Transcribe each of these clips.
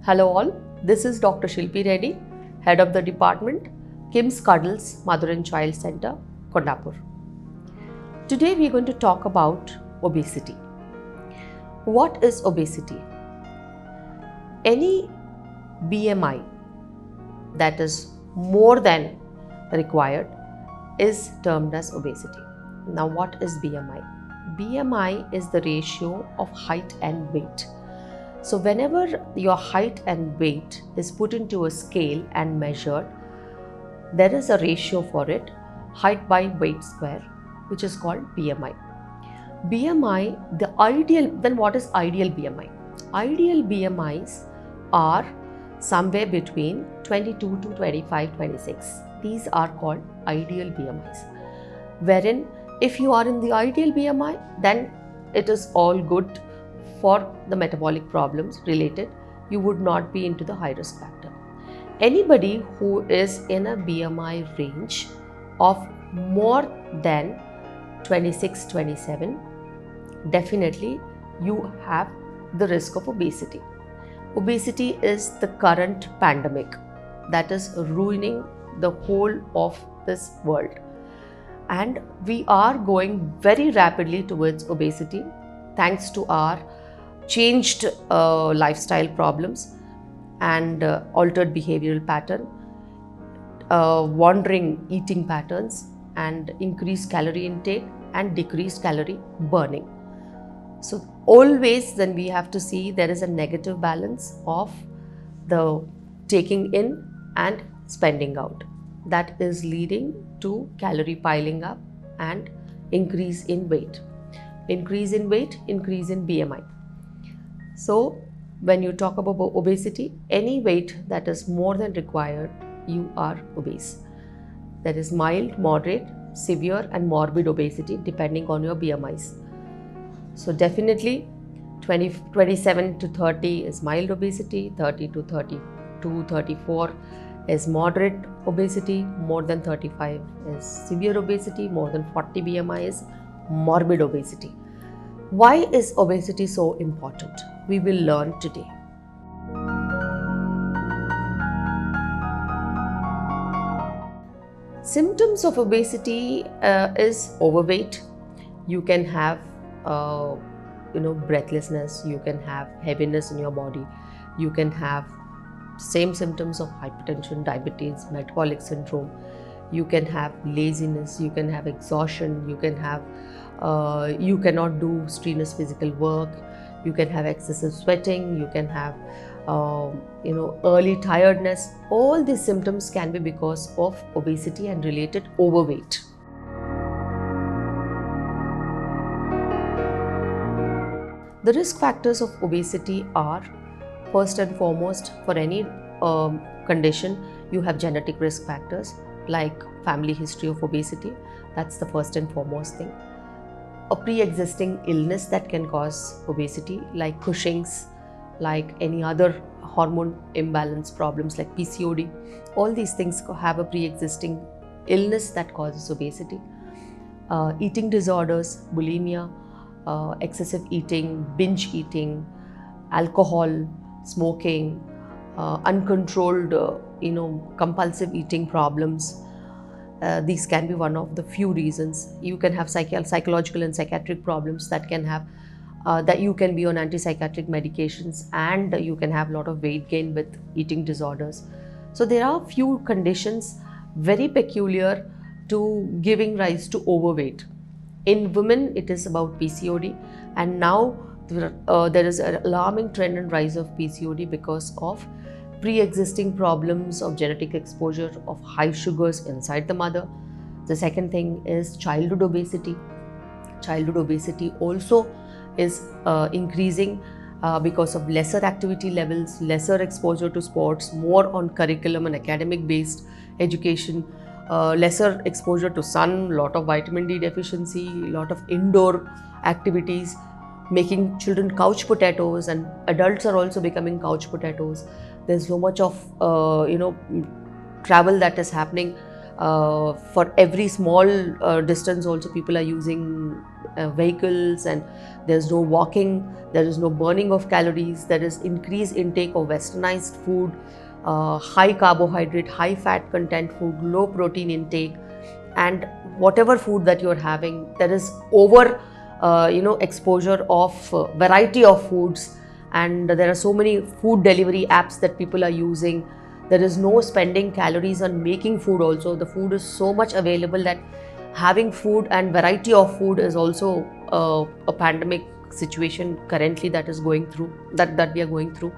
Hello all, this is Dr. Shilpi Reddy, Head of the Department, KIMS Cuddles Mother and Child Center, Kondapur. Today we are going to talk about obesity. What is obesity? Any BMI that is more than required is termed as obesity. Now what is BMI? BMI is the ratio of height and weight. So whenever your height and weight is put into a scale and measured, there is a ratio for it, height by weight square, which is called BMI. BMI, then what is ideal BMI? Ideal BMIs are somewhere between 22 to 25, 26. These are called ideal BMIs. Wherein if you are in the ideal BMI, then it is all good for the metabolic problems related. You would not be into the high risk factor. Anybody who is in a BMI range of more than 26, 27, definitely you have the risk of obesity. Obesity is the current pandemic that is ruining the whole of this world. And we are going very rapidly towards obesity thanks to our changed lifestyle problems and altered behavioral pattern, wandering eating patterns, and increased calorie intake and decreased calorie burning. So always then we have to see there is a negative balance of the taking in and spending out. That is leading to calorie piling up and increase in weight. Increase in weight, increase in BMI. So when you talk about obesity, any weight that is more than required, you are obese. There is mild, moderate, severe and morbid obesity depending on your BMIs. So definitely 27 to 30 is mild obesity, 30 to 32, 34 is moderate obesity, more than 35 is severe obesity, more than 40 BMI is morbid obesity. Why is obesity so important? We will learn today. Symptoms of obesity is overweight. You can have breathlessness, you can have heaviness in your body, you can have same symptoms of hypertension, diabetes, metabolic syndrome, you can have laziness, you can have exhaustion, you can have you cannot do strenuous physical work, you can have excessive sweating, you can have early tiredness. All these symptoms can be because of obesity and related overweight. The risk factors of obesity are, first and foremost, for any condition, you have genetic risk factors like family history of obesity. That's the first and foremost thing. A pre-existing illness that can cause obesity like Cushing's, like any other hormone imbalance problems like PCOD. All these things have a pre-existing illness that causes obesity. Eating disorders, bulimia, excessive eating, binge eating, alcohol, smoking, uncontrolled, compulsive eating problems. These can be one of the few reasons. You can have psychological and psychiatric problems that can have, that you can be on antipsychotic medications, and you can have a lot of weight gain with eating disorders. So there are few conditions very peculiar to giving rise to overweight. In women, it is about PCOD, and now there is an alarming trend and rise of PCOD because of pre-existing problems of genetic exposure of high sugars inside the mother. The second thing is childhood obesity. Childhood obesity also is increasing because of lesser activity levels, lesser exposure to sports, more on curriculum and academic based education, lesser exposure to sun, lot of vitamin D deficiency, lot of indoor activities, making children couch potatoes, and adults are also becoming couch potatoes. There's so much of travel that is happening For every small distance also people are using vehicles, and there's no walking, there is no burning of calories, there is increased intake of westernized food, high carbohydrate, high fat content food, low protein intake, and whatever food that you're having, there is over exposure of variety of foods, and there are so many food delivery apps that people are using. There is no spending calories on making food also. The food is so much available that having food and variety of food is also a pandemic situation currently that is going through, that we are going through.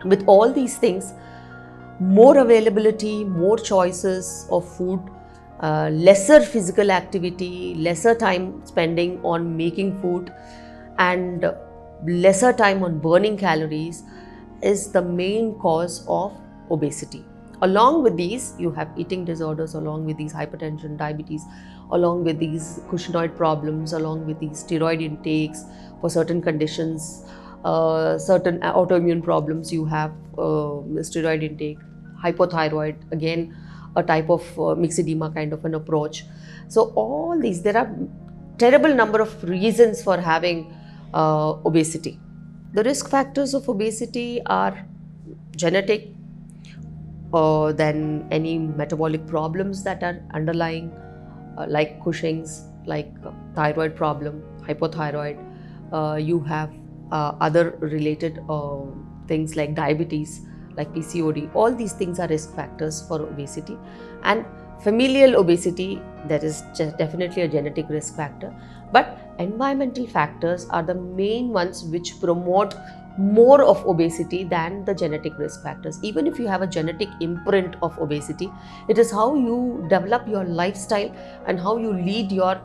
With all these things, more availability, more choices of food, lesser physical activity, lesser time spending on making food, and lesser time on burning calories is the main cause of obesity. Along with these, you have eating disorders, along with these hypertension, diabetes, along with these cushingoid problems, along with these steroid intakes for certain conditions, certain autoimmune problems you have, steroid intake, hypothyroid, again a type of myxedema kind of an approach. So all these, there are terrible number of reasons for having obesity. The risk factors of obesity are genetic, then any metabolic problems that are underlying, like Cushing's, like thyroid problem, hypothyroid. You have other related things like diabetes, like PCOD. All these things are risk factors for obesity. And familial obesity, that is definitely a genetic risk factor. But environmental factors are the main ones which promote more of obesity than the genetic risk factors. Even if you have a genetic imprint of obesity, it is how you develop your lifestyle and how you lead your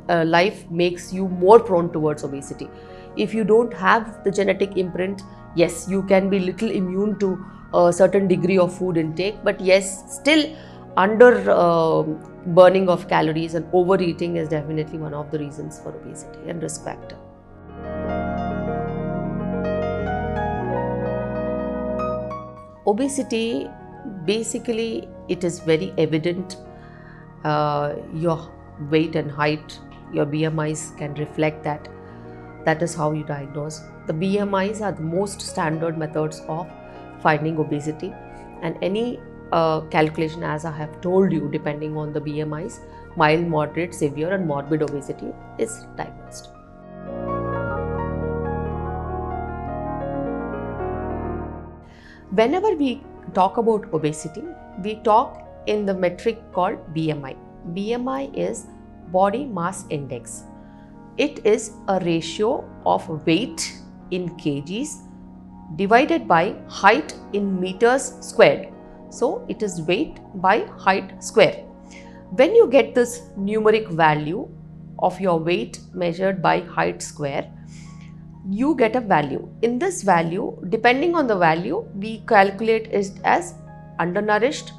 life makes you more prone towards obesity. If you don't have the genetic imprint, yes, you can be little immune to a certain degree of food intake, but yes, still under burning of calories and overeating is definitely one of the reasons for obesity and risk factor. Obesity, basically it is very evident. Your weight and height, your BMIs can reflect that. That is how you diagnose. The BMIs are the most standard methods of finding obesity, and any calculation, as I have told you, depending on the BMIs, mild, moderate, severe and morbid obesity is diagnosed. Whenever we talk about obesity, we talk in the metric called BMI. BMI is body mass index. It is a ratio of weight in kgs divided by height in meters squared. So it is weight by height square. When you get this numeric value of your weight measured by height square, you get a value. In this value, depending on the value, we calculate it as undernourished,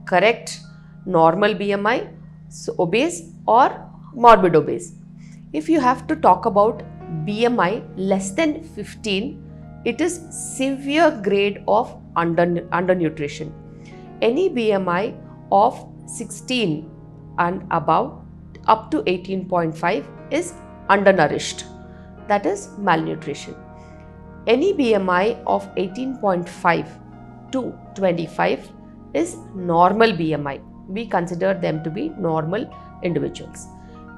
correct, normal BMI, so obese or morbid obese. If you have to talk about BMI less than 15, it is severe grade of undernutrition. Any BMI of 16 and above up to 18.5 is undernourished, that is malnutrition. Any BMI of 18.5 to 25 is normal BMI. We consider them to be normal individuals.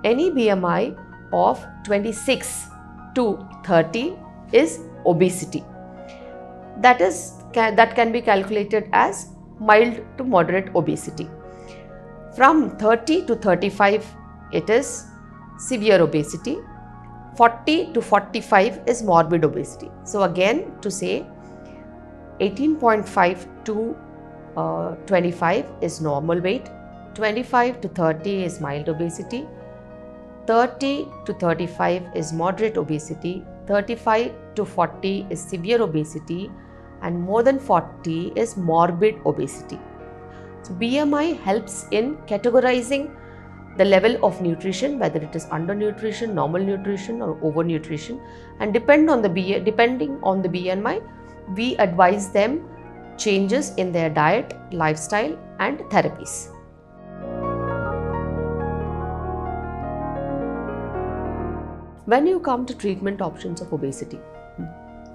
Any BMI of 26 to 30 is obesity. That can be calculated as mild to moderate obesity. From 30 to 35, it is severe obesity. 40 to 45 is morbid obesity. So again, to say 18.5 to 25 is normal weight, 25 to 30 is mild obesity, 30 to 35 is moderate obesity, 35 to 40 is severe obesity, and more than 40 is morbid obesity. So BMI helps in categorizing the level of nutrition, whether it is undernutrition, normal nutrition or overnutrition, and depending on the BMI, we advise them changes in their diet, lifestyle and therapies. When you come to treatment options of obesity,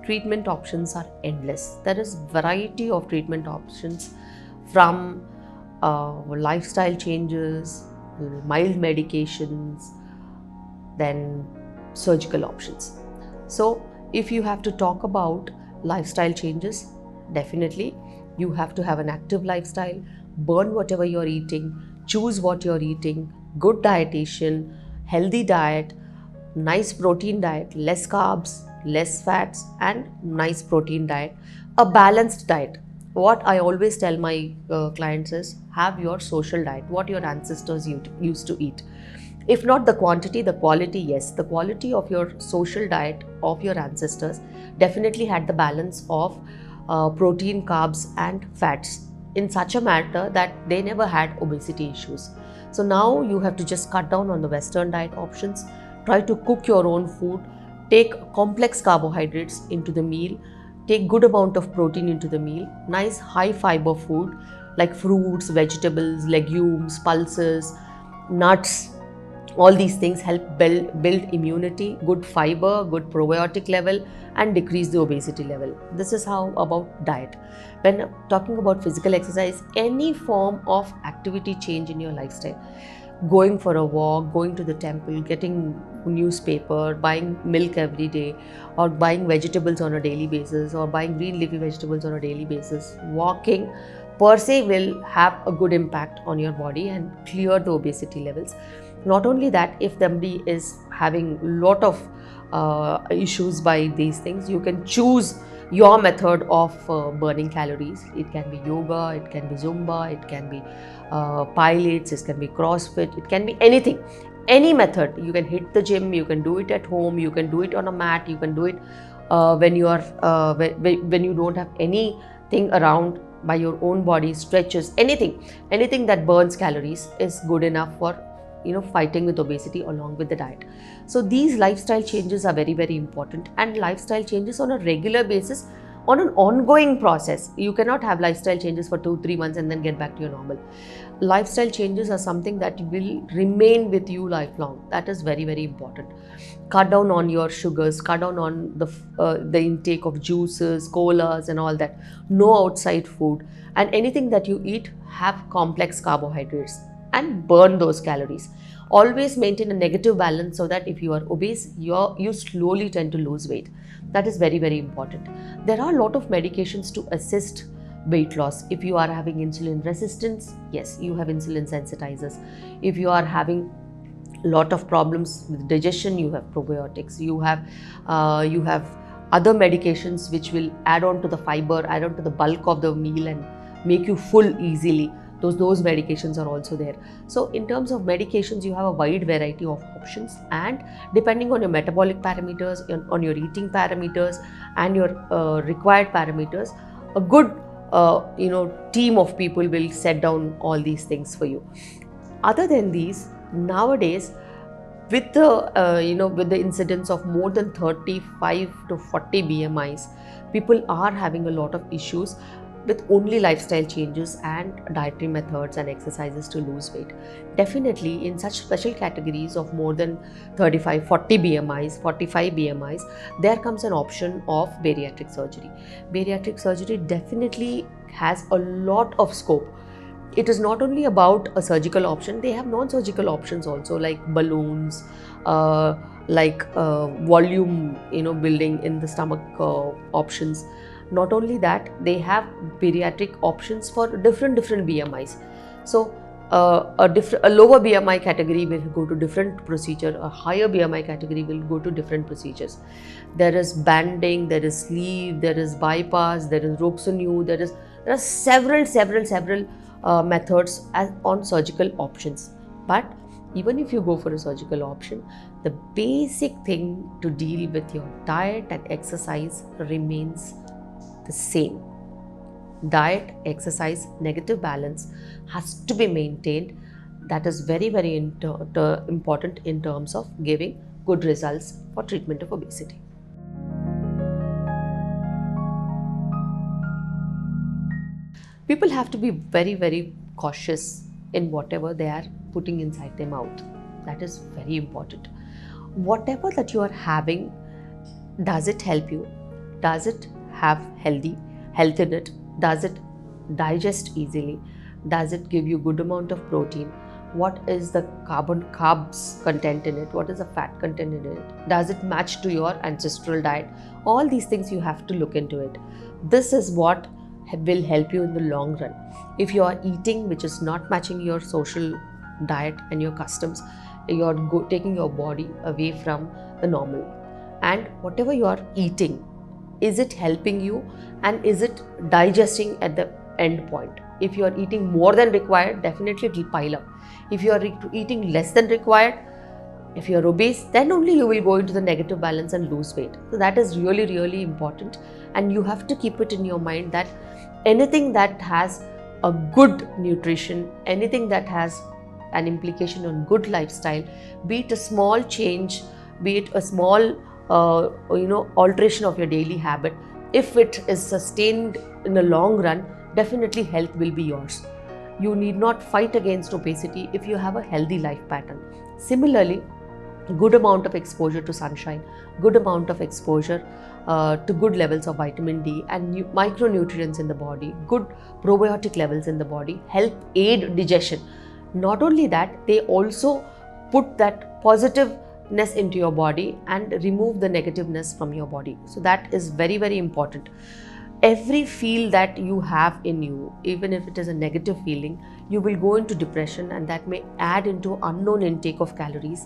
treatment options are endless. There is variety of treatment options, from lifestyle changes, mild medications, then surgical options. So if you have to talk about lifestyle changes, definitely you have to have an active lifestyle, burn whatever you're eating, choose what you're eating, good dietitian, healthy diet, nice protein diet, less carbs, less fats, and nice protein diet, a balanced diet. What I always tell my clients is, have your social diet, what your ancestors used to eat. If not the quantity, the quality, yes. The quality of your social diet of your ancestors definitely had the balance of protein, carbs, and fats in such a manner that they never had obesity issues. So now you have to just cut down on the Western diet options, try to cook your own food, take complex carbohydrates into the meal, take good amount of protein into the meal, nice high fiber food like fruits, vegetables, legumes, pulses, nuts. All these things help build immunity, good fiber, good probiotic level, and decrease the obesity level. This is how about diet. When talking about physical exercise, any form of activity change in your lifestyle, going for a walk, going to the temple, getting newspaper, buying milk every day, or buying vegetables on a daily basis, or buying green leafy vegetables on a daily basis, walking per se will have a good impact on your body and clear the obesity levels. Not only that, if somebody is having lot of issues by these things, you can choose your method of burning calories. It can be yoga, it can be Zumba, it can be pilates, it can be CrossFit, it can be anything. Any method. You can hit the gym, you can do it at home, you can do it on a mat, you can do it when you are when you don't have anything around, by your own body, stretches, anything that burns calories is good enough for fighting with obesity along with the diet. So these lifestyle changes are very, very important, and lifestyle changes on a regular basis, on an ongoing process. You cannot have lifestyle changes for 2-3 months and then get back to your normal. Lifestyle changes are something that will remain with you lifelong. That is very, very important. Cut down on your sugars, cut down on the intake of juices, colas, and all that. No outside food, and anything that you eat, have complex carbohydrates and burn those calories. Always maintain a negative balance, so that if you are obese, you slowly tend to lose weight. That is very, very important. There are a lot of medications to assist weight loss. If you are having insulin resistance, yes, you have insulin sensitizers. If you are having lot of problems with digestion, you have probiotics. You have other medications which will add on to the fiber, add on to the bulk of the meal and make you full easily. Those medications are also there. So in terms of medications, you have a wide variety of options, and depending on your metabolic parameters, on your eating parameters, and your required parameters, a good team of people will set down all these things for you. Other than these, nowadays, with the incidence of more than 35 to 40 BMIs, people are having a lot of issues with only lifestyle changes and dietary methods and exercises to lose weight. Definitely, in such special categories of more than 35, 40 BMIs, 45 BMIs, there comes an option of bariatric surgery. Bariatric surgery definitely has a lot of scope. It is not only about a surgical option, they have non-surgical options also, like balloons, volume building in the stomach options. Not only that, they have bariatric options for different BMIs. So a lower BMI category will go to different procedure, a higher BMI category will go to different procedures. There is banding, there is sleeve, there is bypass, there is Roux-en-Y, there are several methods on surgical options. But even if you go for a surgical option, the basic thing to deal with your diet and exercise remains the same. Diet, exercise, negative balance has to be maintained. That is very, very important in terms of giving good results for treatment of obesity. People have to be very, very cautious in whatever they are putting inside their mouth. That is very important. whatever that you are having, does it help you? Does it have health in it? Does it digest easily? Does it give you good amount of protein? What is the carbs content in it? What is the fat content in it? Does it match to your ancestral diet? All these things you have to look into it. This is what will help you in the long run. If you are eating which is not matching your social diet and your customs, you're taking your body away from the normal. And whatever you are eating, is it helping you and is it digesting at the end point? If you are eating more than required, definitely it will pile up. If you are eating less than required, if you are obese, then only you will go into the negative balance and lose weight. So that is really, really important. And you have to keep it in your mind that anything that has a good nutrition, anything that has an implication on good lifestyle, be it a small change, be it a small alteration of your daily habit, if it is sustained in the long run, definitely health will be yours. You need not fight against obesity if you have a healthy life pattern. Similarly, good amount of exposure to sunshine, good amount of exposure to good levels of vitamin D and micronutrients in the body, good probiotic levels in the body help aid digestion. Not only that, they also put that positiveness into your body and remove the negativeness from your body. So that is very, very important. Every feel that you have in you, even if it is a negative feeling, you will go into depression, and that may add into unknown intake of calories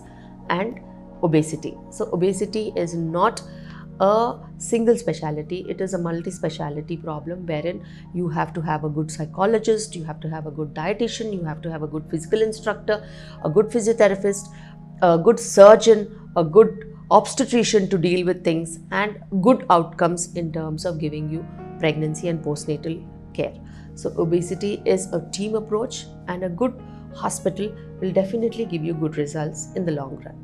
and obesity. So obesity is not a single specialty, it is a multi-speciality problem wherein you have to have a good psychologist, you have to have a good dietitian, you have to have a good physical instructor, a good physiotherapist, a good surgeon, a good obstetrician to deal with things, and good outcomes in terms of giving you pregnancy and postnatal care. So obesity is a team approach, and a good hospital will definitely give you good results in the long run.